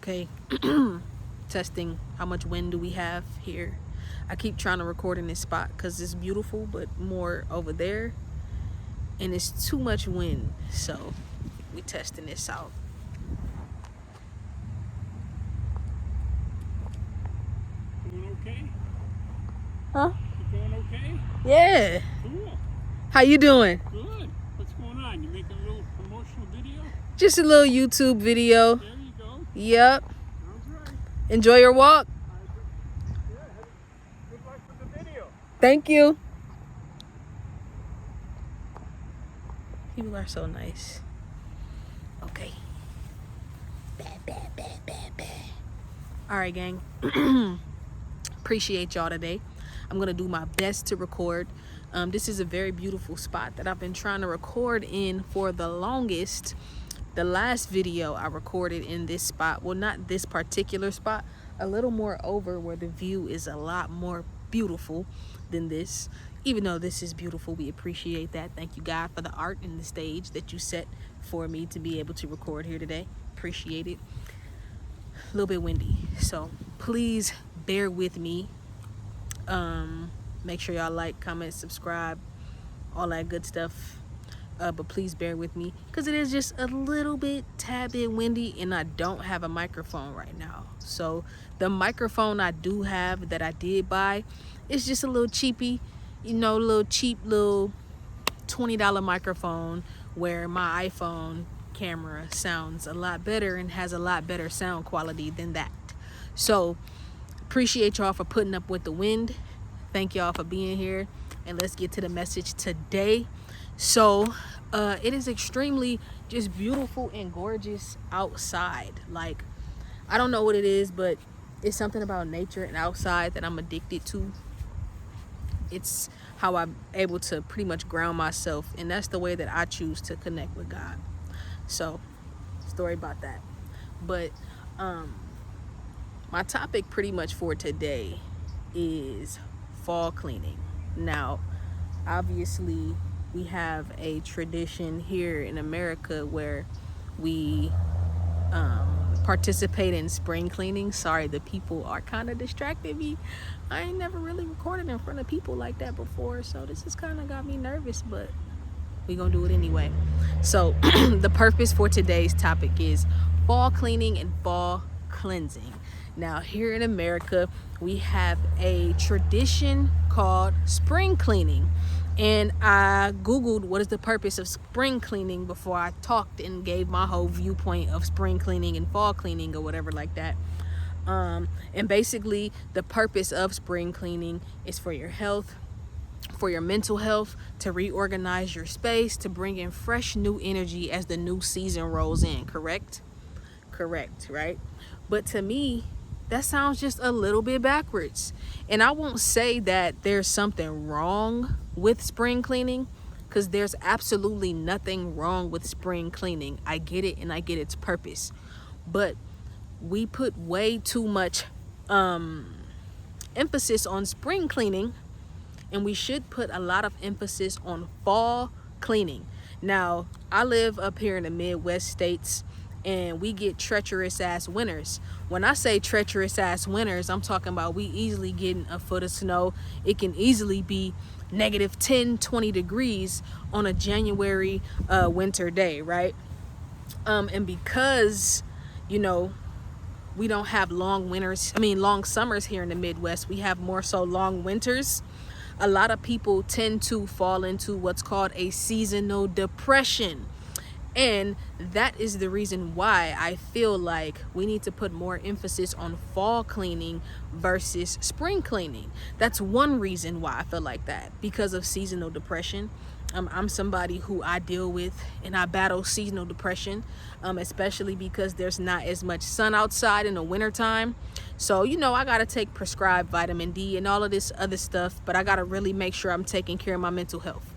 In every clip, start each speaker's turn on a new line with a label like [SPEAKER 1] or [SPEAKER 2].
[SPEAKER 1] Okay. Testing how much wind do we have here. I keep trying to record in this spot because it's beautiful, but more over there and it's too much wind, so we testing this out.
[SPEAKER 2] Doing okay?
[SPEAKER 1] Huh?
[SPEAKER 2] You doing okay?
[SPEAKER 1] Yeah.
[SPEAKER 2] Cool.
[SPEAKER 1] How you doing?
[SPEAKER 2] Good. What's going on? You making a little promotional video?
[SPEAKER 1] Just a little YouTube video.
[SPEAKER 2] There you go.
[SPEAKER 1] Yep.
[SPEAKER 2] Sounds right.
[SPEAKER 1] Enjoy your walk.
[SPEAKER 2] Yeah, good luck with the video.
[SPEAKER 1] Thank you. People are so nice. Okay. All right, gang. Appreciate y'all today. I'm going to do my best to record. This is a very beautiful spot that I've been trying to record in for the longest. The last video I recorded in this spot, well, not this particular spot, a little more over where the view is a lot more beautiful than this. Even though this is beautiful, we appreciate that. Thank you, God, for the art and the stage that you set for me to be able to record here today. Appreciate it. A little bit windy, so please bear with me. Make sure y'all like, comment, subscribe, all that good stuff. But please bear with me because it is just a little bit tad bit windy and I don't have a microphone right now. So the microphone I do have that I did buy is just a little cheapy, you know, little cheap little $20 microphone where my iPhone camera sounds a lot better and has a lot better sound quality than that. So appreciate y'all for putting up with the wind. Thank y'all for being here, and let's get to the message today. So it is extremely just beautiful and gorgeous outside. Like, I don't know what it is, but it's something about nature and outside that I'm addicted to. It's how I'm able to pretty much ground myself, and that's the way that I choose to connect with God. So, story about that. But my topic pretty much for today is fall cleaning. Now, obviously, we have a tradition here in America where we participate in spring cleaning. Sorry, the people are kind of distracting me. I ain't never really recorded in front of people like that before, so this has kind of got me nervous, but we gonna do it anyway. So the purpose for today's topic is fall cleaning and fall cleansing. Now, here in America, we have a tradition called spring cleaning. And I Googled what is the purpose of spring cleaning before I talked and gave my whole viewpoint of spring cleaning and fall cleaning or whatever like that. And basically, the purpose of spring cleaning is for your health, for your mental health, to reorganize your space, to bring in fresh new energy as the new season rolls in. Correct? Correct, right? But to me, that sounds just a little bit backwards. And I won't say that there's something wrong with spring cleaning, because there's absolutely nothing wrong with spring cleaning. I get it, and I get its purpose. But we put way too much emphasis on spring cleaning, and we should put a lot of emphasis on fall cleaning. Now, I live up here in the Midwest states, and we get treacherous ass winters. When I say treacherous ass winters, I'm talking about we easily getting a foot of snow. It can easily be negative 10, 20 degrees on a January winter day, right? And because, you know, we don't have long summers here in the Midwest, we have more so long winters. A lot of people tend to fall into what's called a seasonal depression. And that is the reason why I feel like we need to put more emphasis on fall cleaning versus spring cleaning. That's one reason why I feel like that, because of seasonal depression. I'm somebody who I deal with and I battle seasonal depression, especially because there's not as much sun outside in the wintertime. So, you know, I got to take prescribed vitamin D and all of this other stuff, but I got to really make sure I'm taking care of my mental health.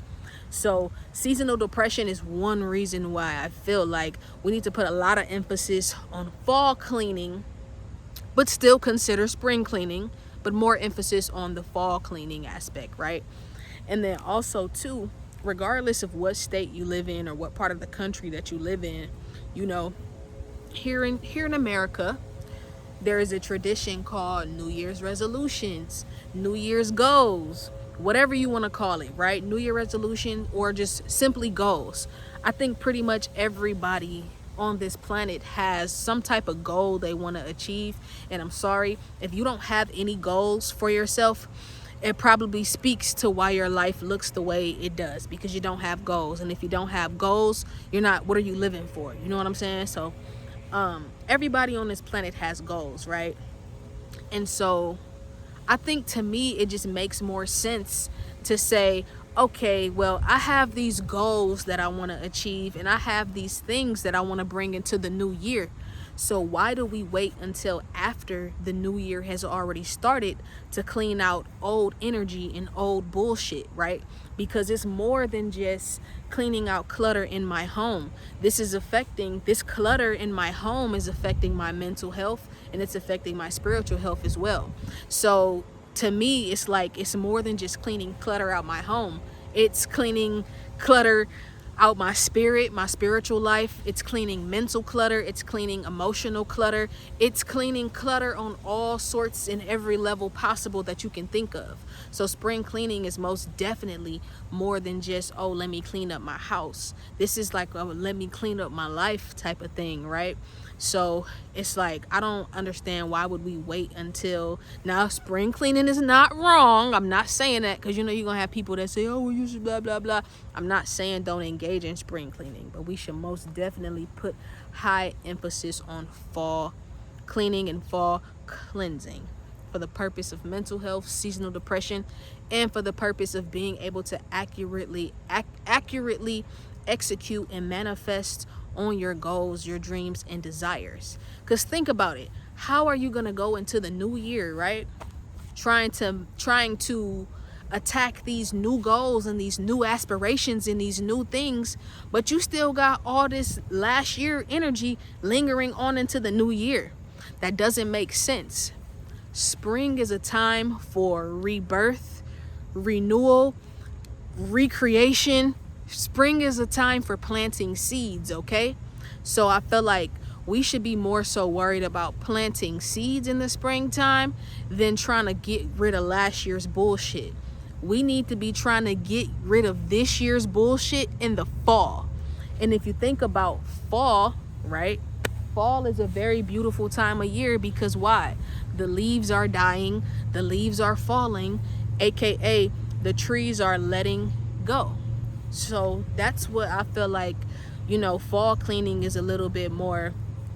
[SPEAKER 1] So seasonal depression is one reason why I feel like we need to put a lot of emphasis on fall cleaning, but still consider spring cleaning, but more emphasis on the fall cleaning aspect, right? And then also too, regardless of what state you live in or what part of the country that you live in, you know, here in America, there is a tradition called New Year's resolutions, New Year's goals, whatever you want to call it, right? New Year resolution or just simply goals. I think pretty much everybody on this planet has some type of goal they want to achieve. And I'm sorry, if you don't have any goals for yourself, it probably speaks to why your life looks the way it does, because you don't have goals. And if you don't have goals, you're not, what are you living for? You know what I'm saying? So everybody on this planet has goals, right? And so I think, to me, it just makes more sense to say, okay, well, I have these goals that I want to achieve, and I have these things that I want to bring into the new year. So why do we wait until after the new year has already started to clean out old energy and old bullshit, right? Because it's more than just cleaning out clutter in my home. This clutter in my home is affecting my mental health, and it's affecting my spiritual health as well. So to me, it's like, it's more than just cleaning clutter out my home. It's cleaning clutter out my spirit, my spiritual life. It's cleaning mental clutter. It's cleaning emotional clutter. It's cleaning clutter on all sorts and every level possible that you can think of. So spring cleaning is most definitely more than just, oh, let me clean up my house. This is like a let me clean up my life type of thing, right? So it's like, I don't understand, why would we wait until now? Spring cleaning is not wrong. I'm not saying that, because you're gonna have people that say, oh, well, you should blah blah blah. I'm not saying don't engage in spring cleaning, but we should most definitely put high emphasis on fall cleaning and fall cleansing, for the purpose of mental health, seasonal depression, and for the purpose of being able to accurately execute and manifest on your goals, your dreams, and desires. Because think about it, how are you going to go into the new year, right, trying to attack these new goals and these new aspirations and these new things, but you still got all this last year energy lingering on into the new year? That doesn't make sense. Spring is a time for rebirth, renewal, recreation. Spring is a time for planting seeds, okay? So I feel like we should be more so worried about planting seeds in the springtime than trying to get rid of last year's bullshit. We need to be trying to get rid of this year's bullshit in the fall. And if you think about fall, right? Fall is a very beautiful time of year, because why? The leaves are dying, the leaves are falling, aka the trees are letting go. So that's what I feel like, fall cleaning is a little bit more,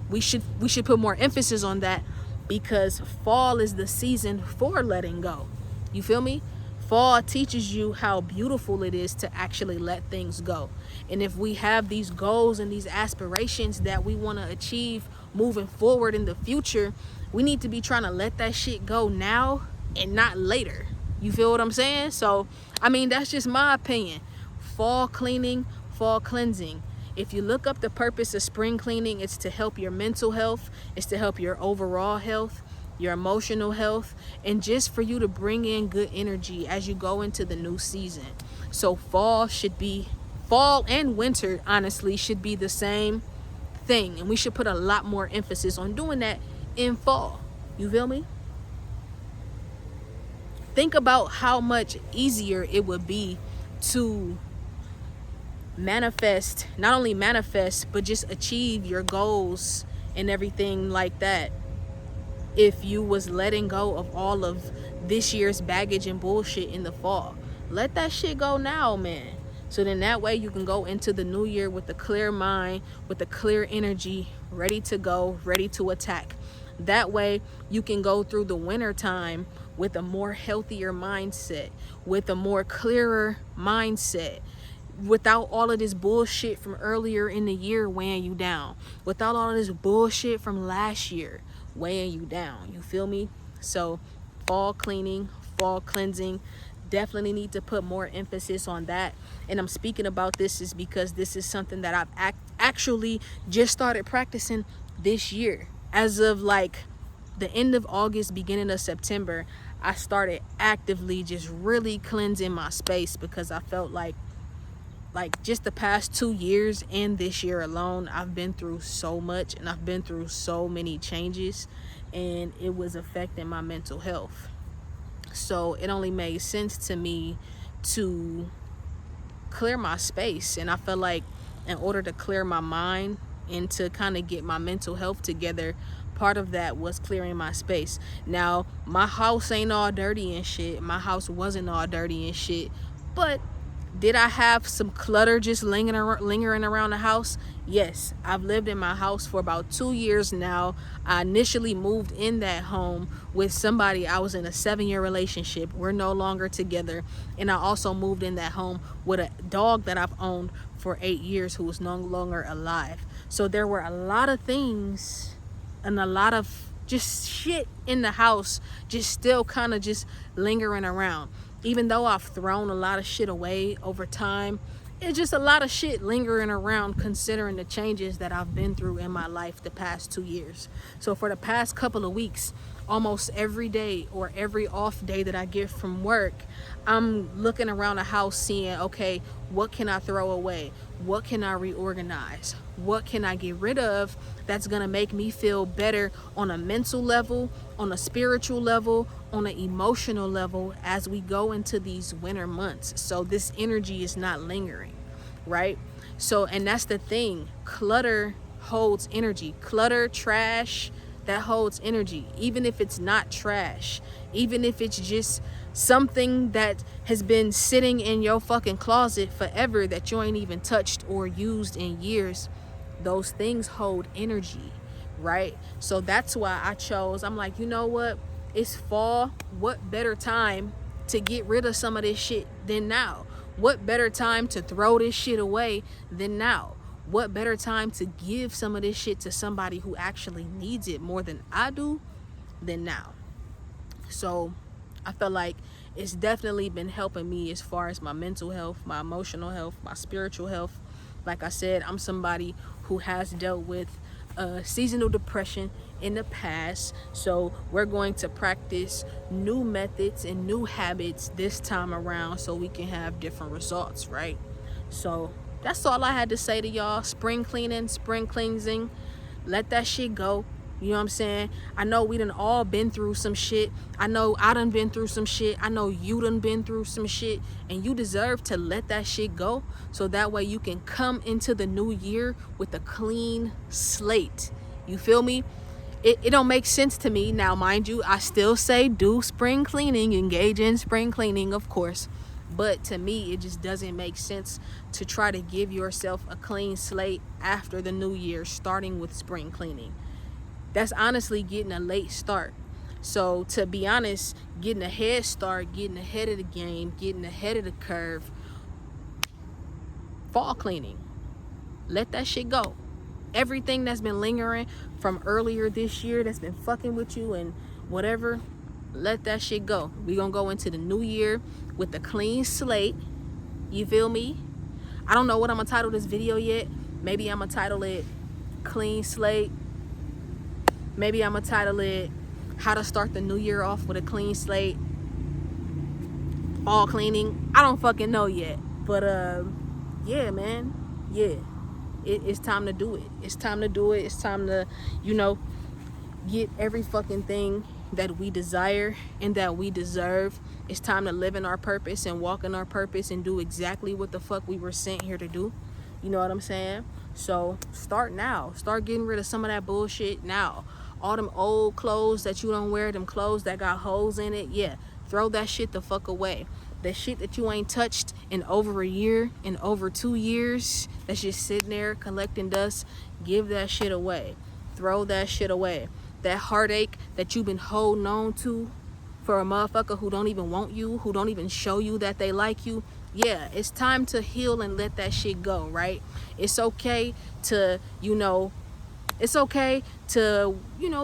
[SPEAKER 1] we should put more emphasis on that, because fall is the season for letting go. You feel me? Fall teaches you how beautiful it is to actually let things go. And if we have these goals and these aspirations that we want to achieve moving forward in the future, we need to be trying to let that shit go now and not later. You feel what I'm saying? So, I mean, that's just my opinion. Fall cleaning, fall cleansing. If you look up the purpose of spring cleaning, it's to help your mental health, it's to help your overall health, your emotional health, and just for you to bring in good energy as you go into the new season. So fall and winter, honestly, should be the same thing, and we should put a lot more emphasis on doing that in fall. You feel me? Think about how much easier it would be to not only manifest, but just achieve your goals and everything like that, if you was letting go of all of this year's baggage and bullshit in the fall. Let that shit go now, man. So then that way you can go into the new year with a clear mind, with a clear energy, ready to go, ready to attack. That way you can go through the winter time with a more healthier mindset, with a more clearer mindset, without all of this bullshit from earlier in the year weighing you down, without all of this bullshit from last year weighing you down. You feel me? So fall cleaning, fall cleansing, definitely need to put more emphasis on that. And I'm speaking about this is because this is something that I've actually just started practicing this year. As of like the end of August, beginning of September, I started actively just really cleansing my space, because I felt like just the past 2 years and this year alone, I've been through so much, and I've been through so many changes and it was affecting my mental health. So it only made sense to me to clear my space. And I felt like in order to clear my mind and to kind of get my mental health together, part of that was clearing my space. Now, my house ain't all dirty and shit. My house wasn't all dirty and shit. But did I have some clutter just lingering around the house? Yes. I've lived in my house for about 2 years now. I initially moved in that home with somebody. I was in a 7-year relationship. We're no longer together. And I also moved in that home with a dog that I've owned for 8 years who is no longer alive. So there were a lot of things and a lot of just shit in the house just still kind of just lingering around. Even though I've thrown a lot of shit away over time, it's just a lot of shit lingering around considering the changes that I've been through in my life the past 2 years. So for the past couple of weeks, almost every day or every off day that I get from work, I'm looking around the house seeing, okay, what can I throw away? What can I reorganize? What can I get rid of that's gonna make me feel better on a mental level, on a spiritual level, on an emotional level as we go into these winter months, so this energy is not lingering, right? So, and that's the thing, clutter holds energy. Clutter, trash, that holds energy. Even if it's not trash, even if it's just something that has been sitting in your fucking closet forever that you ain't even touched or used in years, those things hold energy, right? So that's why I'm like, you know what? It's fall. What better time to get rid of some of this shit than now? What better time to throw this shit away than now? What better time to give some of this shit to somebody who actually needs it more than I do than now? So I feel like it's definitely been helping me as far as my mental health, my emotional health, my spiritual health. Like I said, I'm somebody who has dealt with seasonal depression in the past. So we're going to practice new methods and new habits this time around so we can have different results, right? So that's all I had to say to y'all. Spring cleaning, spring cleansing. Let that shit go. You know what I'm saying? I know we done all been through some shit. I know I done been through some shit. I know you done been through some shit. And you deserve to let that shit go. So that way you can come into the new year with a clean slate. You feel me? It don't make sense to me. Now, mind you, I still say do spring cleaning. Engage in spring cleaning, of course. But to me, it just doesn't make sense to try to give yourself a clean slate after the new year, starting with spring cleaning. That's honestly getting a late start. So to be honest, getting a head start, getting ahead of the game, getting ahead of the curve, fall cleaning. Let that shit go. Everything that's been lingering from earlier this year that's been fucking with you and whatever, let that shit go. We gonna go into the new year with a clean slate. You feel me? I don't know what I'm gonna title this video yet. Maybe I'm gonna title it Clean Slate. Maybe I'm gonna title it How to Start the New Year Off with a Clean Slate. Fall cleaning. I don't fucking know yet. But yeah, man. Yeah. It's time to do it. It's time to do it. It's time to, get every fucking thing that we desire and that we deserve. It's time to live in our purpose and walk in our purpose and do exactly what the fuck we were sent here to do. You know what I'm saying? So start now. Start getting rid of some of that bullshit now. All them old clothes that you don't wear, them clothes that got holes in it, yeah, throw that shit the fuck away. The shit that you ain't touched in over a year, in over 2 years, that's just sitting there collecting dust, give that shit away. Throw that shit away. That heartache that you've been holding on to for a motherfucker who don't even want you, who don't even show you that they like you, yeah, it's time to heal and let that shit go, right? It's okay to,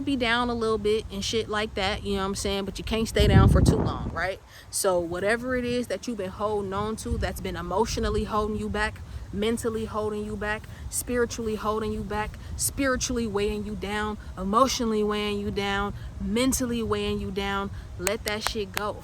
[SPEAKER 1] be down a little bit and shit like that, you know what I'm saying? But you can't stay down for too long, right? So whatever it is that you've been holding on to, that's been emotionally holding you back, mentally holding you back, spiritually holding you back, spiritually weighing you down, emotionally weighing you down, mentally weighing you down, let that shit go.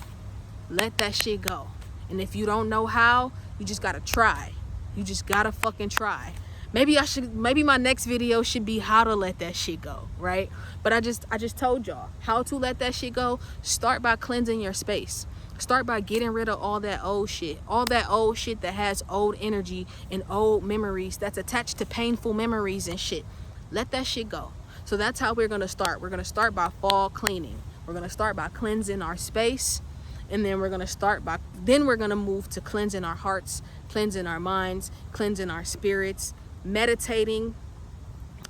[SPEAKER 1] Let that shit go. And if you don't know how, you just gotta try. You just gotta fucking try. Maybe my next video should be how to let that shit go, right? But I just told y'all how to let that shit go. Start by cleansing your space. Start by getting rid of all that old shit. All that old shit that has old energy and old memories that's attached to painful memories and shit. Let that shit go. So that's how we're going to start. We're going to start by fall cleaning. We're going to start by cleansing our space. And then we're going to move to cleansing our hearts, cleansing our minds, cleansing our spirits, meditating,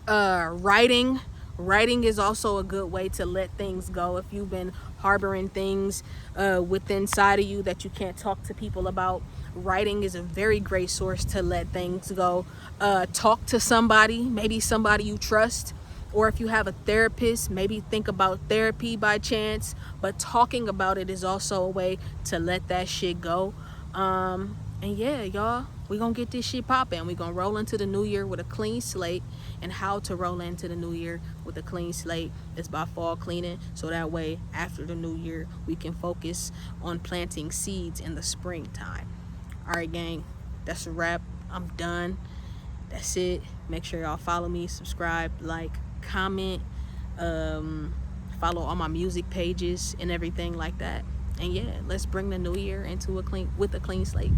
[SPEAKER 1] writing. Writing is also a good way to let things go. If you've been harboring things within inside of you that you can't talk to people about, writing is a very great source to let things go. Talk to somebody, maybe somebody you trust, or if you have a therapist, maybe think about therapy by chance. But talking about it is also a way to let that shit go. And yeah, y'all, we gonna get this shit popping. We gonna roll into the new year with a clean slate. And how to roll into the new year with a clean slate is by fall cleaning. So that way, after the new year, we can focus on planting seeds in the springtime. All right, gang, that's a wrap. I'm done. That's it. Make sure y'all follow me, subscribe, like, comment, follow all my music pages and everything like that. And yeah, let's bring the new year with a clean slate.